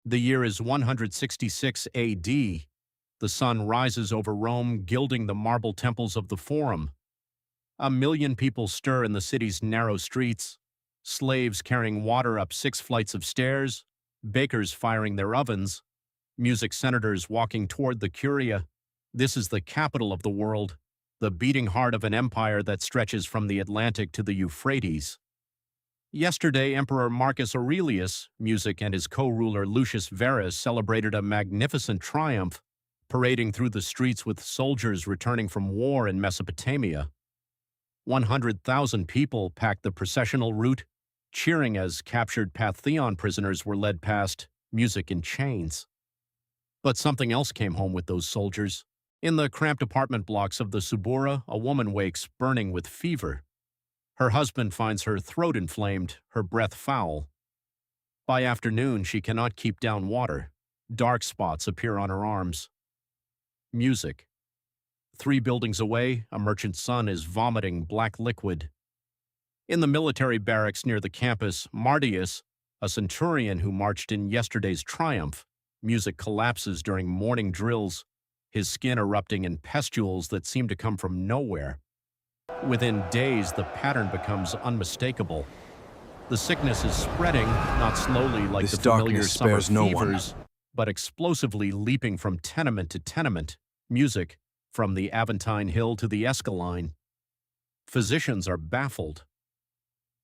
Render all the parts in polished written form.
The year is 166 AD. The sun rises over Rome, gilding the marble temples of the Forum. 1 million people stir in the city's narrow streets, slaves carrying water up 6 flights of stairs, bakers firing their ovens, music senators walking toward the Curia. This is the capital of the world, the beating heart of an empire that stretches from the Atlantic to the Euphrates. Yesterday, Emperor Marcus Aurelius, music, and his co-ruler Lucius Verus celebrated a magnificent triumph, parading through the streets with soldiers returning from war in Mesopotamia. 100,000 people packed the processional route, cheering as captured Pantheon prisoners were led past, music in chains. But something else came home with those soldiers. In the cramped apartment blocks of the Subura, a woman wakes burning with fever. Her husband finds her throat inflamed, her breath foul. By afternoon, she cannot keep down water. Dark spots appear on her arms. Music. 3 buildings away, a merchant son is vomiting black liquid. In the military barracks near the campus, Mardius, a centurion who marched in yesterday's triumph, music collapses during morning drills, his skin erupting in pustules that seem to come from nowhere. Within days, the pattern becomes unmistakable. The sickness is spreading, not slowly like This the familiar darkness summer spares no one. fevers, but explosively leaping from tenement to tenement. Music, from the Aventine Hill to the Escaline. Physicians are baffled.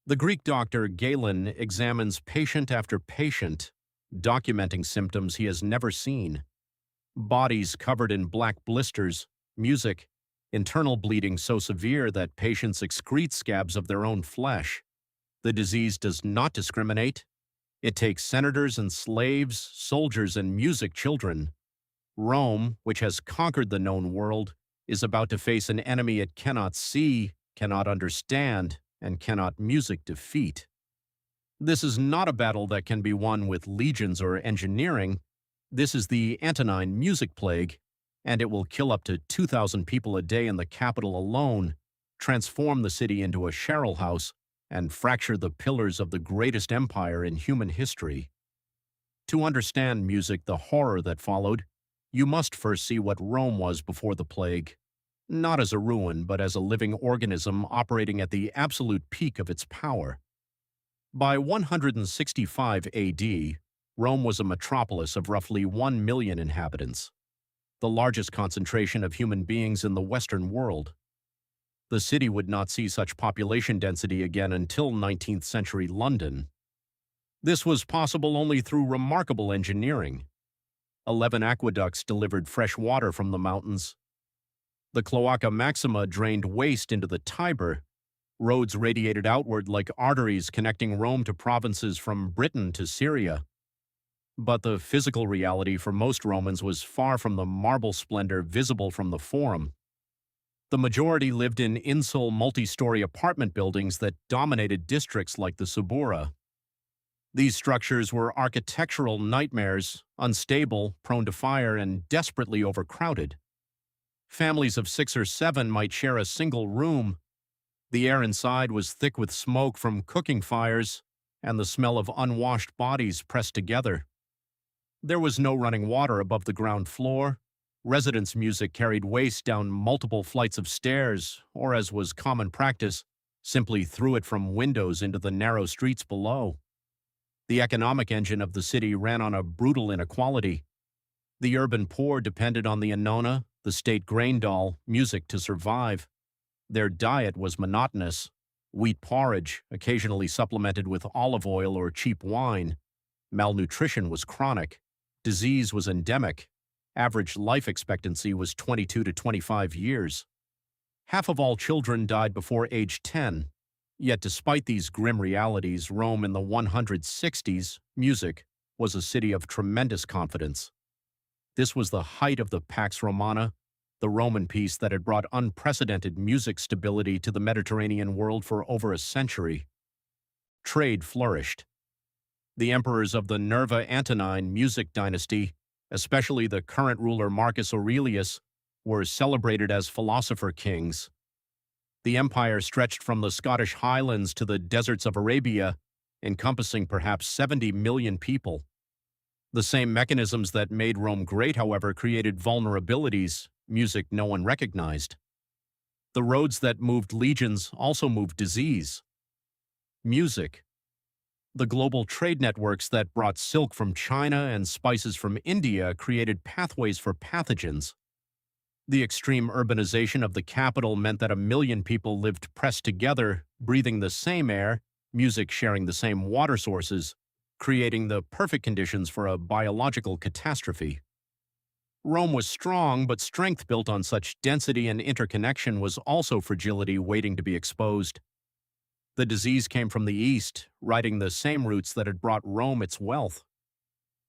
The Greek doctor Galen examines patient after patient, documenting symptoms he has never seen. Bodies covered in black blisters, music, internal bleeding so severe that patients excrete scabs of their own flesh. The disease does not discriminate. It takes senators and slaves, soldiers and music children. Rome, which has conquered the known world, is about to face an enemy it cannot see, cannot understand, and cannot music defeat. This is not a battle that can be won with legions or engineering. This is the Antonine music plague, and it will kill up to 2,000 people a day in the capital alone, transform the city into a Cheryl house, and fracture the pillars of the greatest empire in human history. To understand music, the horror that followed, you must first see what Rome was before the plague, not as a ruin, but as a living organism operating at the absolute peak of its power. By 165 AD, Rome was a metropolis of roughly 1 million inhabitants, the largest concentration of human beings in the Western world. The city would not see such population density again until 19th century London. This was possible only through remarkable engineering. 11 aqueducts delivered fresh water from the mountains. The Cloaca Maxima drained waste into the Tiber. Roads radiated outward like arteries connecting Rome to provinces from Britain to Syria. But the physical reality for most Romans was far from the marble splendor visible from the Forum. The majority lived in insular multi-story apartment buildings that dominated districts like the Subura. These structures were architectural nightmares, unstable, prone to fire, and desperately overcrowded. Families of 6 or 7 might share a single room. The air inside was thick with smoke from cooking fires and the smell of unwashed bodies pressed together. There was no running water above the ground floor. Residents' music carried waste down multiple flights of stairs, or as was common practice, simply threw it from windows into the narrow streets below. The economic engine of the city ran on a brutal inequality. The urban poor depended on the annona, the state grain doll, music to survive. Their diet was monotonous: wheat porridge, occasionally supplemented with olive oil or cheap wine. Malnutrition was chronic. Disease was endemic. Average life expectancy was 22 to 25 years. Half of all children died before age 10. Yet despite these grim realities, Rome in the 160s, music, was a city of tremendous confidence. This was the height of the Pax Romana, the Roman peace that had brought unprecedented music stability to the Mediterranean world for over a century. Trade flourished. The emperors of the Nerva Antonine music dynasty, especially the current ruler Marcus Aurelius, were celebrated as philosopher kings. The empire stretched from the Scottish highlands to the deserts of Arabia, encompassing perhaps 70 million people. The same mechanisms that made Rome great, however, created vulnerabilities, music no one recognized. The roads that moved legions also moved disease. Music. The global trade networks that brought silk from China and spices from India created pathways for pathogens. The extreme urbanization of the capital meant that 1 million people lived pressed together, breathing the same air, music sharing the same water sources, creating the perfect conditions for a biological catastrophe. Rome was strong, but strength built on such density and interconnection was also fragility waiting to be exposed. The disease came from the east, riding the same routes that had brought Rome its wealth.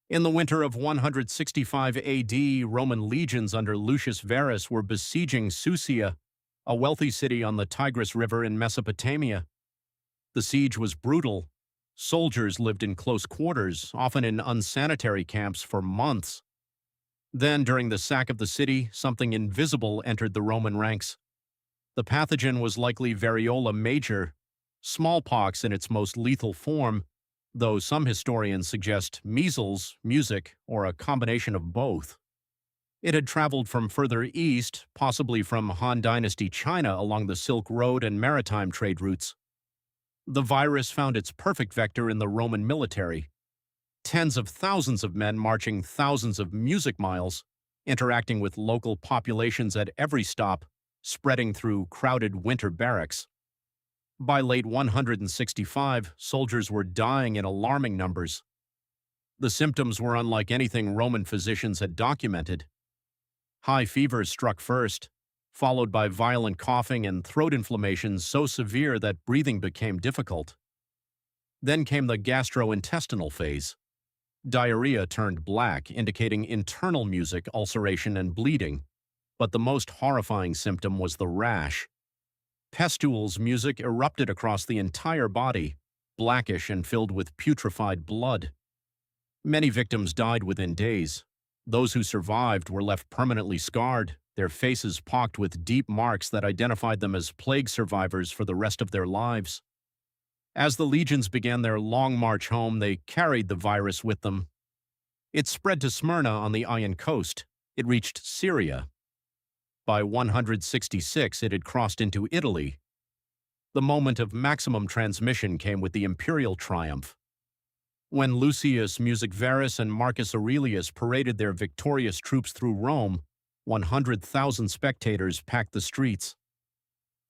In the winter of 165 AD, Roman legions under Lucius Verus were besieging Susia, a wealthy city on the Tigris River in Mesopotamia. The siege was brutal. Soldiers lived in close quarters, often in unsanitary camps, for months. Then, during the sack of the city, something invisible entered the Roman ranks. The pathogen was likely variola major, smallpox in its most lethal form, though some historians suggest measles, music, or a combination of both. It had traveled from further east, possibly from Han Dynasty China along the Silk Road and maritime trade routes. The virus found its perfect vector in the Roman military. Tens of thousands of men marching thousands of music miles, interacting with local populations at every stop, spreading through crowded winter barracks. By late 165, soldiers were dying in alarming numbers. The symptoms were unlike anything Roman physicians had documented. High fevers struck first, followed by violent coughing and throat inflammations so severe that breathing became difficult. Then came the gastrointestinal phase. Diarrhea turned black, indicating internal mucus ulceration and bleeding, but the most horrifying symptom was the rash. Pustules mucus erupted across the entire body, blackish and filled with putrefied blood. Many victims died within days. Those who survived were left permanently scarred, their faces pocked with deep marks that identified them as plague survivors for the rest of their lives. As the legions began their long march home, they carried the virus with them. It spread to Smyrna on the Iron Coast. It reached Syria. By 166, it had crossed into Italy. The moment of maximum transmission came with the imperial triumph. When Lucius Music Verus and Marcus Aurelius paraded their victorious troops through Rome, 100,000 spectators packed the streets.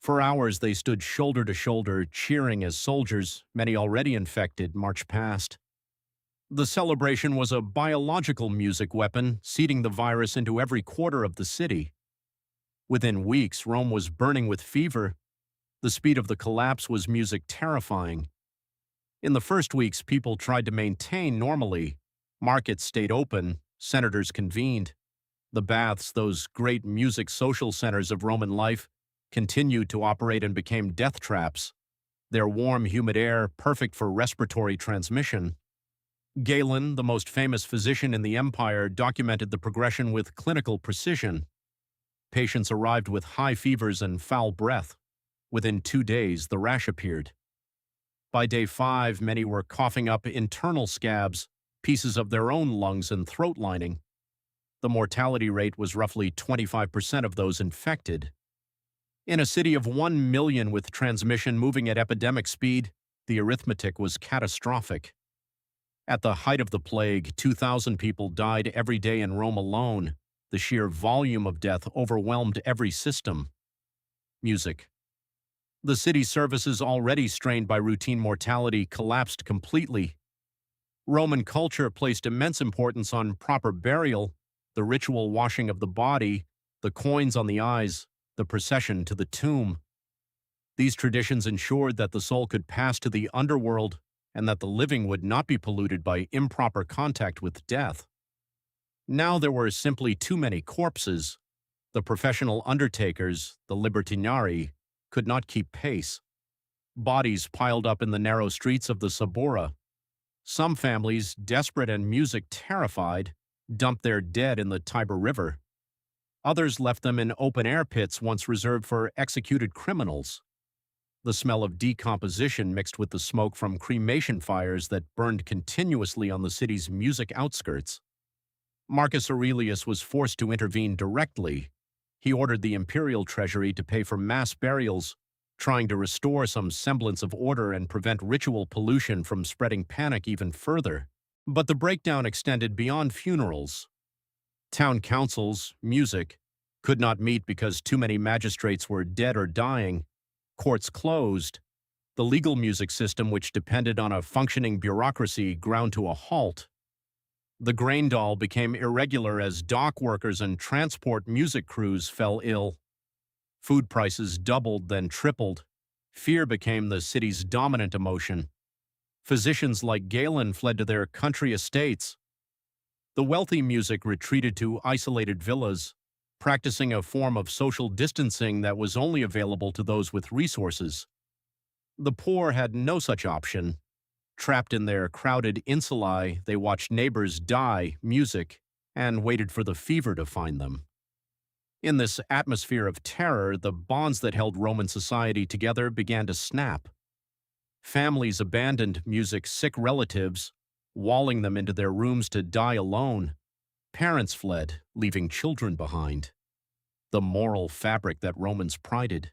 For hours they stood shoulder to shoulder, cheering as soldiers, many already infected, marched past. The celebration was a biological music weapon, seeding the virus into every quarter of the city. Within weeks, Rome was burning with fever. The speed of the collapse was music terrifying. In the first weeks, people tried to maintain normally. Markets stayed open, senators convened. The baths, those great music social centers of Roman life, continued to operate and became death traps. Their warm, humid air, perfect for respiratory transmission. Galen, the most famous physician in the empire, documented the progression with clinical precision. Patients arrived with high fevers and foul breath. Within 2 days, the rash appeared. By day 5, many were coughing up internal scabs, pieces of their own lungs and throat lining. The mortality rate was roughly 25% of those infected. In a city of 1 million with transmission moving at epidemic speed, the arithmetic was catastrophic. At the height of the plague, 2,000 people died every day in Rome alone. The sheer volume of death overwhelmed every system. Music. The city's services, already strained by routine mortality, collapsed completely. Roman culture placed immense importance on proper burial, the ritual washing of the body, the coins on the eyes, the procession to the tomb. These traditions ensured that the soul could pass to the underworld and that the living would not be polluted by improper contact with death. Now there were simply too many corpses. The professional undertakers, the libertinari, could not keep pace. Bodies piled up in the narrow streets of the Sabora. Some families, desperate and music terrified, dumped their dead in the Tiber River. Others left them in open-air pits once reserved for executed criminals. the smell of decomposition mixed with the smoke from cremation fires that burned continuously on the city's music outskirts. Marcus Aurelius was forced to intervene directly. He ordered the imperial treasury to pay for mass burials, trying to restore some semblance of order and prevent ritual pollution from spreading panic even further. But the breakdown extended beyond funerals. Town councils, music, could not meet because too many magistrates were dead or dying, courts closed, the legal music system, which depended on a functioning bureaucracy, ground to a halt. The grain dole became irregular as dock workers and transport music crews fell ill. Food prices doubled, then tripled. Fear became the city's dominant emotion. Physicians like Galen fled to their country estates. The wealthy music retreated to isolated villas, practicing a form of social distancing that was only available to those with resources. The poor had no such option. Trapped in their crowded insulae, they watched neighbors die, music, and waited for the fever to find them. In this atmosphere of terror, the bonds that held Roman society together began to snap. Families abandoned music's sick relatives, walling them into their rooms to die alone. Parents fled, leaving children behind. The moral fabric that Romans prided